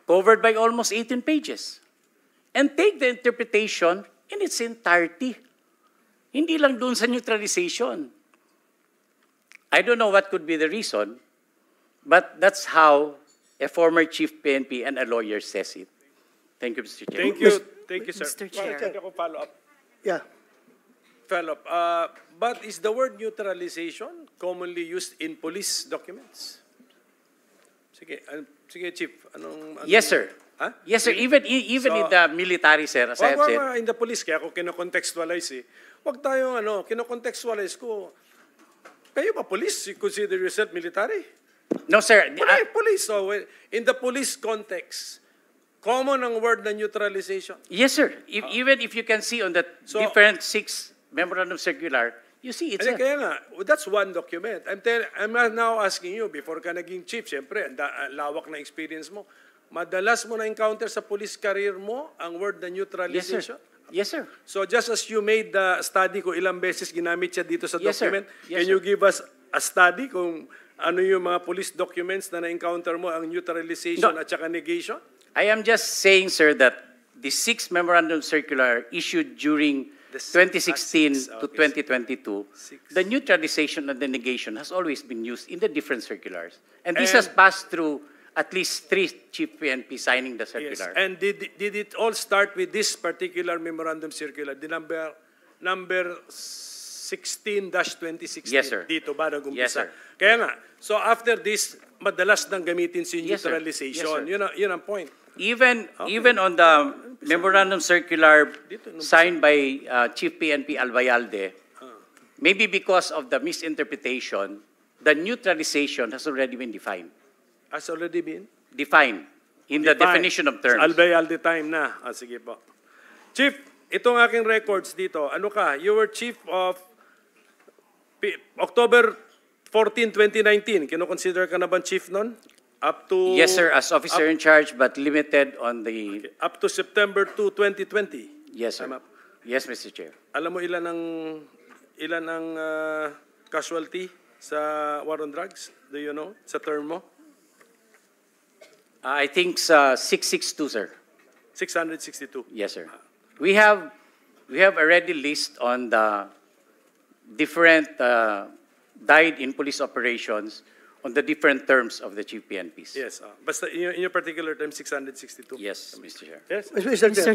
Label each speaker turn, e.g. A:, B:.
A: covered by almost 18 pages. And take the interpretation in its entirety. Hindi lang dun sa neutralization. I don't know what could be the reason, but that's how a former chief PNP and a lawyer says it. Thank you, Mr. Chair.
B: Thank you. Thank you, sir.
C: Mr. Chair.
B: Follow up.
D: Yeah.
B: Follow up. But is the word neutralization commonly used in police documents? Sige, sige, Chief. Anong
A: Yes, sir.
B: Huh?
A: Yes, sir. Even
B: So,
A: in the military, sir, as I have said.
B: In the police, kaya ako kinocontextualize eh. Huwag tayong kinocontextualize ko. Kayo ba police? You consider yourself military?
A: No, sir.
B: Police. So, in the police context, common ang word na neutralization.
A: Yes, sir. Even if you can see on the different 6 memorandum circular, you see it's
B: Kaya nga, that's one document. I'm now asking you, before ka naging chief, siyempre, ang lawak na experience mo, madalas mo na-encounter sa police career mo ang word na neutralization?
A: Yes, sir.
B: So just as you made the study ko ilang beses ginamit siya dito sa
A: Yes, sir.
B: document,
A: Yes,
B: can you give us a study kung ano yung mga police documents na na-encounter mo ang neutralization
A: No.
B: at saka negation?
A: I am just saying, sir, that the 6 memorandum circular issued during
B: The six-
A: 2016
B: six,
A: to
B: okay.
A: 2022,
B: Six.
A: the neutralization and the negation has always been used in the different circulars. And this
B: And-
A: has passed through at least 3 chief PNP signing the
B: Yes.
A: circular.
B: And did it all start with this particular memorandum circular, the number 16-2016?
A: Yes, sir.
B: Dito ba nag-umpisa?
A: Yes, sir.
B: Kaya nga, so after this, madalas nang gamitin si
A: Yes, sir.
B: neutralization.
A: Yes, sir.
B: Yun ang point.
A: Even on the memorandum circular signed by Chief PNP Albayalde, maybe because of the misinterpretation, the neutralization has already been defined.
B: Has already been?
A: Defined in the
B: Defined.
A: definition of terms.
B: Albayalde time na. Sige po. Chief, itong aking records dito, ano ka? You were chief of October 14, 2019. Kino-consider ka na ba chief nun? Up to...
A: Yes, sir, as officer in charge, but limited on the...
B: Up to September 2, 2020.
A: Yes, sir.
B: Tama.
A: Yes, Mr. Chair.
B: Alam mo ilan ang casualty sa war on drugs? Do you know? Sa term mo?
A: I think 662, sir.
B: 662.
A: Yes, sir. We have already list on the different died in police operations on the different terms of the chief PNPs.
B: Yes. Basta in your particular term, 662.
A: Yes, Mr. Chair.
B: Yes.
D: Mr. Chair.